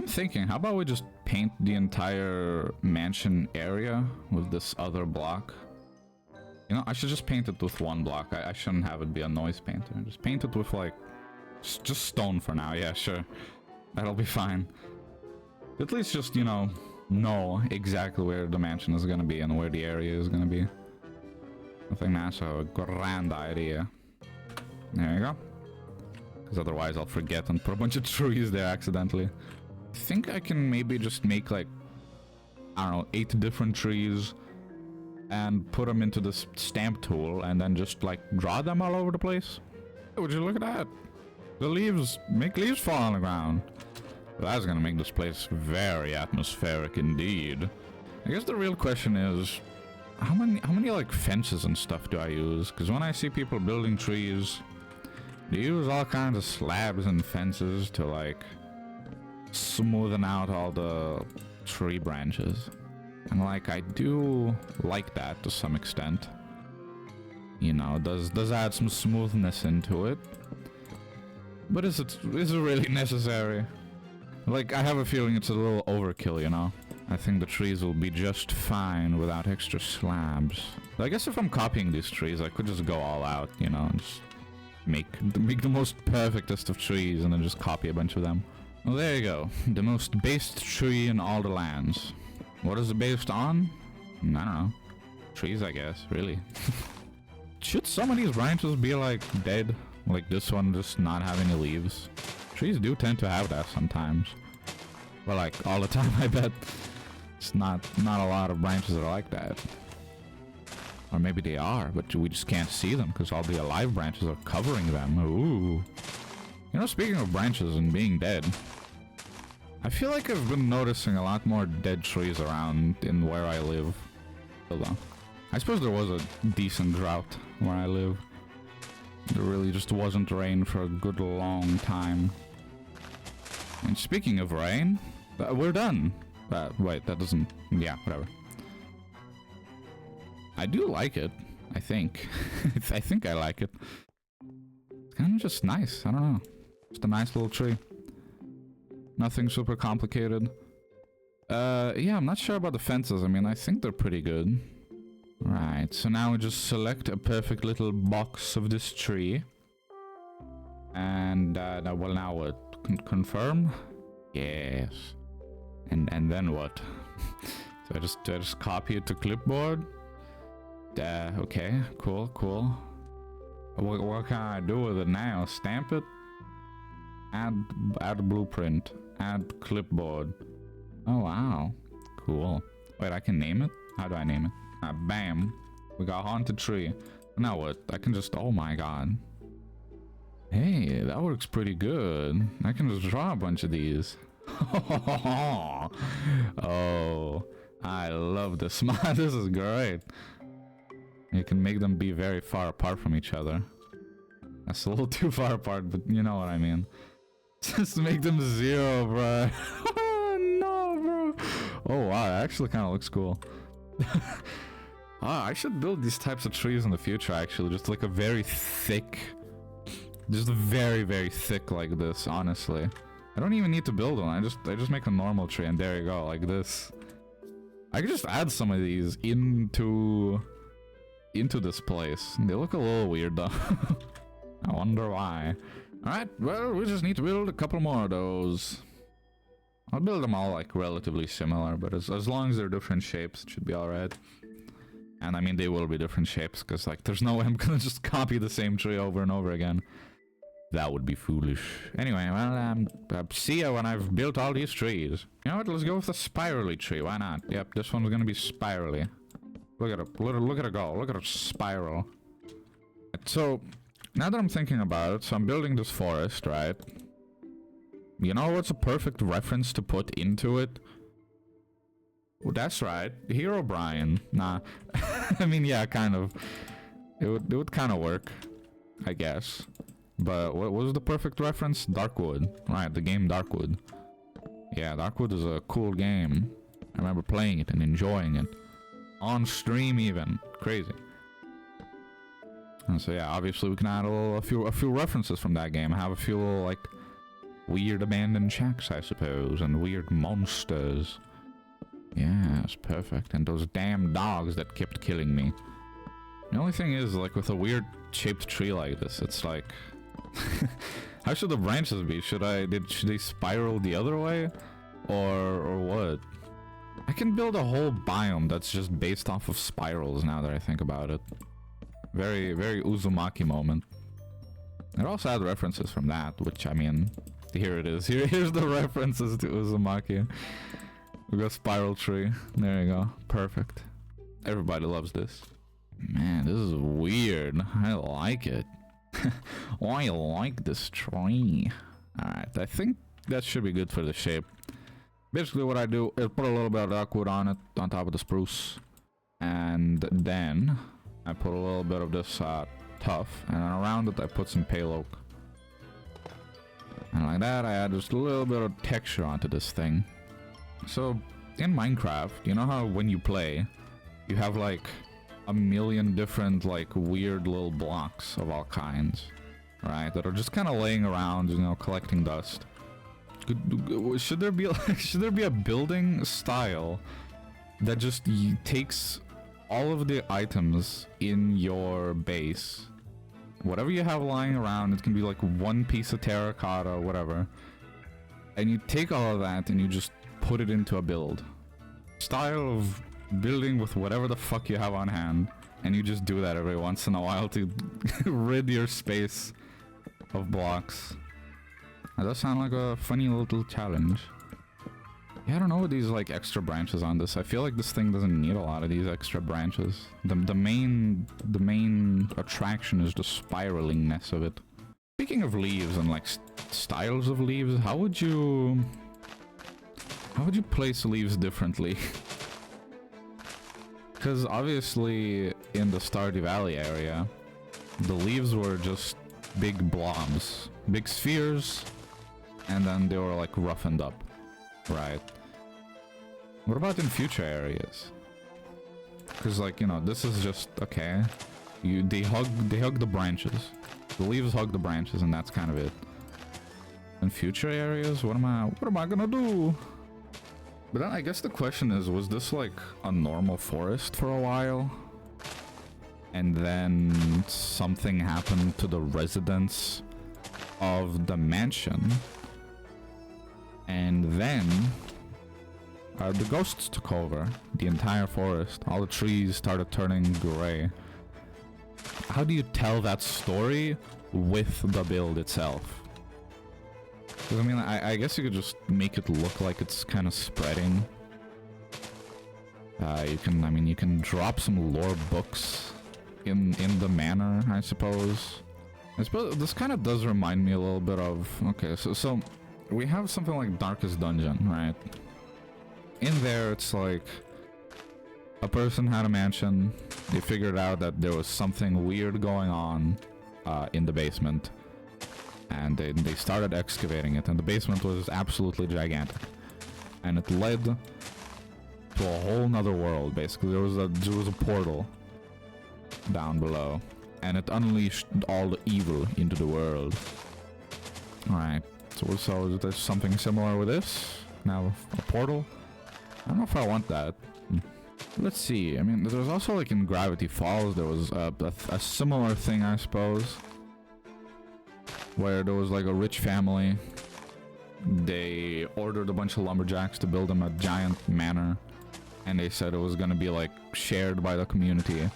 I'm thinking, how about we just paint the entire mansion area with this other block? You know, I should just paint it with one block. I shouldn't have it be a noise painter. Just paint it with, like, just stone for now. Yeah, sure. That'll be fine. At least just, you know exactly where the mansion is gonna be and where the area is gonna be. I think that's a grand idea. There you go. Because otherwise I'll forget and put a bunch of trees there accidentally. I think I can maybe just make, like, I don't know, 8 different trees and put them into this stamp tool and then just, like, draw them all over the place. Would you look at that? The leaves, make leaves fall on the ground. That's gonna make this place very atmospheric indeed. I guess the real question is, how many like fences and stuff do I use? Because when I see people building trees, they use all kinds of slabs and fences to, like, smoothen out all the tree branches. And, like, I do like that to some extent. You know, does add some smoothness into it. But is it really necessary? Like, I have a feeling it's a little overkill, you know? I think the trees will be just fine without extra slabs. I guess if I'm copying these trees, I could just go all out, you know, and just make the most perfectest of trees and then just copy a bunch of them. Well, there you go. The most based tree in all the lands. What is it based on? I don't know. Trees, I guess, really. Should some of these branches be, like, dead? Like this one just not have any leaves? Trees do tend to have that sometimes. But, like, all the time, I bet. It's not a lot of branches that are like that. Or maybe they are, but we just can't see them because all the alive branches are covering them. Ooh. You know, speaking of branches and being dead, I feel like I've been noticing a lot more dead trees around in where I live. Hold on. I suppose there was a decent drought where I live. There really just wasn't rain for a good long time. And speaking of rain, we're done. Wait, that doesn't... Yeah, whatever. I do like it, I think. I think I like it. It's kind of just nice, I don't know. Just a nice little tree. Nothing super complicated. Yeah, I'm not sure about the fences. I mean, I think they're pretty good. Right, so now we just select a perfect little box of this tree. And, well, now what? Confirm? Yes. And then what? Do I just copy it to clipboard? Okay, cool. What can I do with it now? Stamp it? Add blueprint. Add clipboard. Oh, wow. Cool. Wait, I can name it? How do I name it? Bam. We got haunted tree. Now what? I can just... Oh my god. Hey, that works pretty good. I can just draw a bunch of these. Oh, I love this. This is great. You can make them be very far apart from each other. That's a little too far apart, but you know what I mean. Just make them 0, bro. No, bro. Oh, wow. That actually kind of looks cool. I should build these types of trees in the future, actually. Just like a very thick... Just very, very thick like this, honestly. I don't even need to build one. I just make a normal tree, and there you go, like this. I could just add some of these into this place. They look a little weird, though. I wonder why. Alright, well, we just need to build a couple more of those. I'll build them all, like, relatively similar, but as long as they're different shapes, it should be alright. And, I mean, they will be different shapes, because, like, there's no way I'm gonna just copy the same tree over and over again. That would be foolish. Anyway, well, see ya when I've built all these trees. You know what, let's go with the spirally tree, why not? Yep, this one's gonna be spirally. Look at it, look at it go, look at it spiral. So, now that I'm thinking about it, so I'm building this forest, right? You know what's a perfect reference to put into it? Oh, that's right, Hero Brian. Nah, I mean, yeah, kind of. It would kind of work, I guess. But what was the perfect reference? Darkwood. Right, the game Darkwood. Yeah, Darkwood is a cool game. I remember playing it and enjoying it. On stream even. Crazy. And so yeah, obviously we can add a few references from that game. Have a few little, like, weird abandoned shacks, I suppose, and weird monsters. Yeah, it's perfect. And those damn dogs that kept killing me. The only thing is, like, with a weird shaped tree like this, it's like... How should the branches be? Should they spiral the other way? Or what? I can build a whole biome that's just based off of spirals now that I think about it. Very, very Uzumaki moment. It also had references from that, which, I mean... Here it is. Here's the references to Uzumaki. We got spiral tree. There you go. Perfect. Everybody loves this. Man, this is weird. I like it. Oh, I like this tree. Alright, I think that should be good for the shape. Basically what I do is put a little bit of darkwood on it, on top of the spruce. And then I put a little bit of this tough, and then around it I put some pale oak. And like that I add just a little bit of texture onto this thing. So, in Minecraft, you know how when you play, you have like a million different like weird little blocks of all kinds, right? That are just kind of laying around, you know, collecting dust. Should there be a building style that just takes all of the items in your base, whatever you have lying around, it can be like one piece of terracotta or whatever, and you take all of that and you just put it into a build style of building with whatever the fuck you have on hand, and you just do that every once in a while to rid your space of blocks. That does sound like a funny little challenge. Yeah, I don't know what these like extra branches on this. I feel like this thing doesn't need a lot of these extra branches. The main attraction is the spiralingness of it. Speaking of leaves and like styles of leaves, how would you place leaves differently? Because obviously in the Stardew Valley area, the leaves were just big blobs, big spheres, and then they were like roughened up, right? What about in future areas? Because like, you know, this is just okay. They hug the branches. The leaves hug the branches, and that's kind of it. In future areas, what am I gonna do? But then I guess the question is, was this like a normal forest for a while? And then something happened to the residents of the mansion. And then the ghosts took over the entire forest. All the trees started turning gray. How do you tell that story with the build itself? Because I mean, I guess you could just make it look like it's kind of spreading. You can drop some lore books in the manor, I suppose. This kind of does remind me a little bit of... Okay, so we have something like Darkest Dungeon, right? In there, it's like a person had a mansion. They figured out that there was something weird going on in the basement. And they started excavating it, and the basement was absolutely gigantic. And it led to a whole nother world, basically. There was a portal down below, and it unleashed all the evil into the world. Alright, so there's something similar with this. Now, a portal. I don't know if I want that. Let's see. I mean, there's also, like, in Gravity Falls, there was a similar thing, I suppose. Where there was, like, a rich family. They ordered a bunch of lumberjacks to build them a giant manor. And they said it was gonna be, like, shared by the community.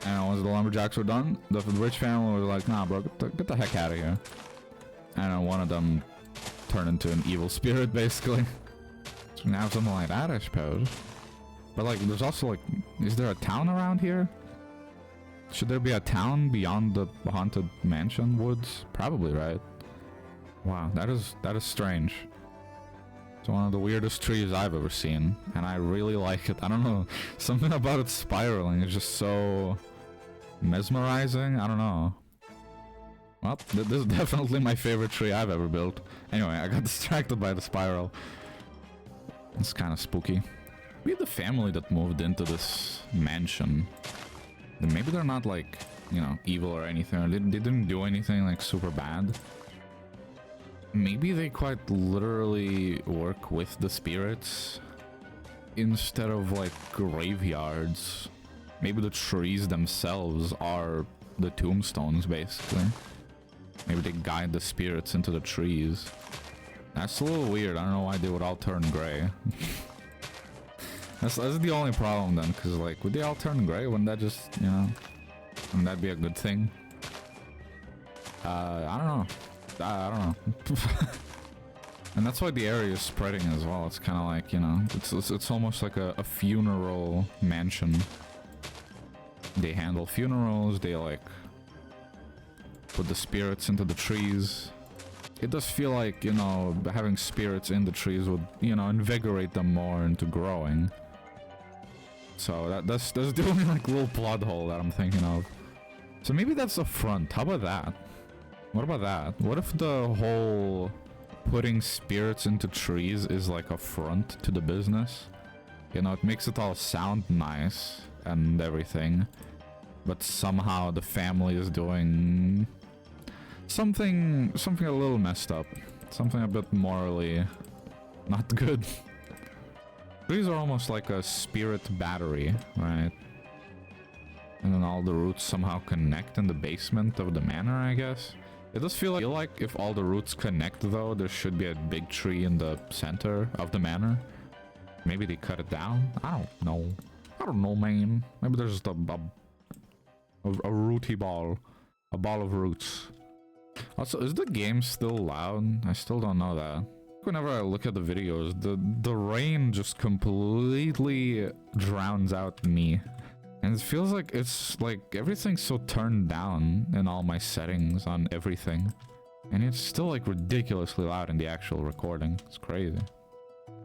And once the lumberjacks were done, the rich family was like, nah, bro, get the heck out of here. And then one of them turned into an evil spirit, basically. So now something like that, I suppose. But, like, there's also, like, is there a town around here? Should there be a town beyond the haunted mansion woods? Probably, right? Wow, that is strange. It's one of the weirdest trees I've ever seen, and I really like it. I don't know, something about it spiraling is just so mesmerizing. I don't know. Well, this is definitely my favorite tree I've ever built. Anyway, I got distracted by the spiral. It's kind of spooky. Maybe the family that moved into this mansion, maybe they're not like, you know, evil or anything, or they didn't do anything like super bad. maybe they quite literally work with the spirits instead of like graveyards. Maybe the trees themselves are the tombstones, basically. Maybe they guide the spirits into the trees. That's a little weird. I don't know why they would all turn gray. That's the only problem then, because like, would they all turn gray? Wouldn't that just, you know, wouldn't that be a good thing? I don't know. I don't know. And that's why the area is spreading as well. It's kind of like, you know, it's almost like a funeral mansion. They handle funerals, they like put the spirits into the trees. It does feel like, you know, having spirits in the trees would, you know, invigorate them more into growing. So that's the only like little plot hole that I'm thinking of. So maybe that's a front. How about that? What about that? What if the whole putting spirits into trees is like a front to the business? You know, it makes it all sound nice and everything, but somehow the family is doing something a little messed up, something a bit morally not good. Trees are almost like a spirit battery, right? And then all the roots somehow connect in the basement of the manor, I guess. It does feel like if all the roots connect though, there should be a big tree in the center of the manor. Maybe they cut it down? I don't know. I don't know, man. Maybe there's just a rooty ball. A ball of roots. Also, is the game still loud? I still don't know that. Whenever I look at the videos, the rain just completely drowns out me. And it feels like it's like everything's so turned down in all my settings on everything. And it's still like ridiculously loud in the actual recording. It's crazy.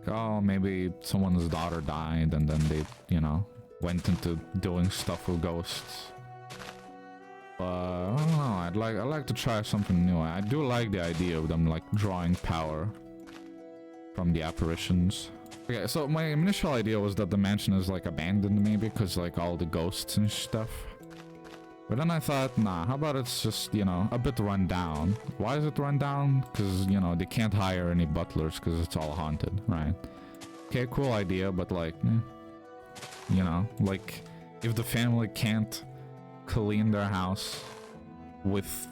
Oh, maybe someone's daughter died and then they, you know, went into doing stuff with ghosts. But I don't know, I'd like to try something new. I do like the idea of them like drawing power from the apparitions. Okay, so my initial idea was that the mansion is like abandoned maybe because like all the ghosts and stuff. But then I thought, nah, how about it's just, you know, a bit run down. Why is it run down? Because, you know, they can't hire any butlers because it's all haunted, right? Okay, cool idea, but like, you know, like if the family can't clean their house with,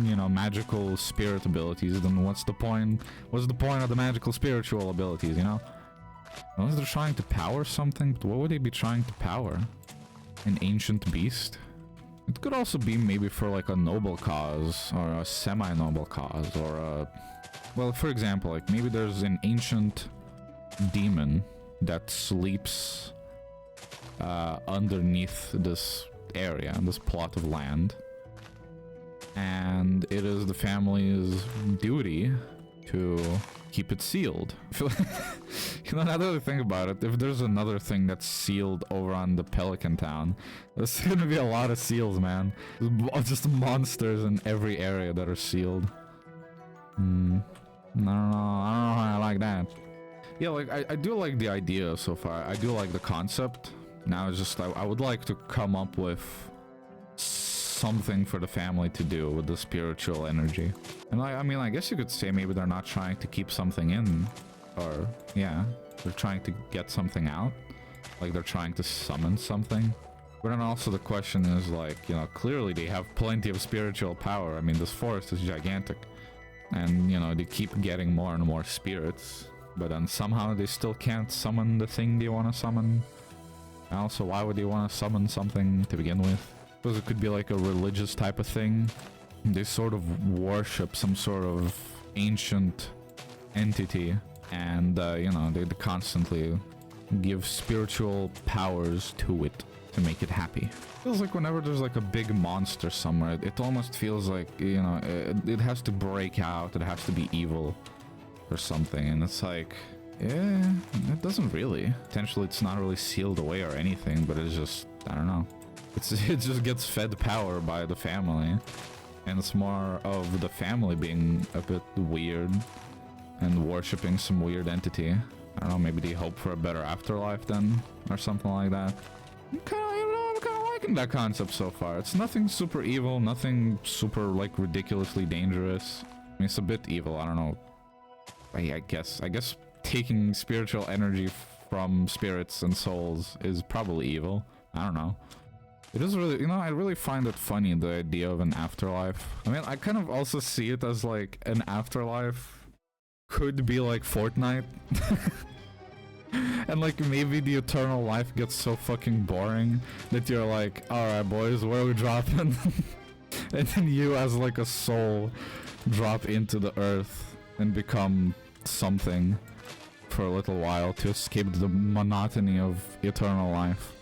you know, magical spirit abilities, then what's the point? What's the point of the magical spiritual abilities, you know? Unless they're trying to power something, but what would they be trying to power? An ancient beast? It could also be maybe for like a noble cause, or a semi-noble cause, or a... Well, for example, like maybe there's an ancient demon that sleeps underneath this area, this plot of land. And it is the family's duty to keep it sealed. You know, now that I think about it, if there's another thing that's sealed over on the Pelican Town, there's gonna be a lot of seals, man. There's just monsters in every area that are sealed. I don't know how I like that. Yeah, like, I do like the idea so far. I do like the concept. Now it's just, I would like to come up with something for the family to do with the spiritual energy. And like, I mean, I guess you could say maybe they're not trying to keep something in, or yeah, they're trying to get something out, like they're trying to summon something. But then also the question is like, you know, clearly they have plenty of spiritual power. I mean, this forest is gigantic, and you know, they keep getting more and more spirits, but then somehow they still can't summon the thing they want to summon. And also, why would they want to summon something to begin with? Because it could be like a religious type of thing. They sort of worship some sort of ancient entity, and you know, they constantly give spiritual powers to it to make it happy. Feels like whenever there's like a big monster somewhere, it almost feels like, you know, it has to break out, it has to be evil or something, and it's like, yeah, it doesn't really. Potentially it's not really sealed away or anything, but it's just, I don't know. It just gets fed power by the family, and it's more of the family being a bit weird and worshipping some weird entity. I don't know, maybe they hope for a better afterlife then, or something like that. I'm kind of liking that concept so far. It's nothing super evil, nothing super like ridiculously dangerous. mean, it's a bit evil. I don't know. I guess taking spiritual energy from spirits and souls is probably evil. I don't know. It is really, you know, I really find it funny, the idea of an afterlife. I mean, I kind of also see it as like an afterlife could be like Fortnite. And like maybe the eternal life gets so fucking boring that you're like, alright boys, where are we dropping? And then you as like a soul drop into the earth and become something for a little while to escape the monotony of eternal life.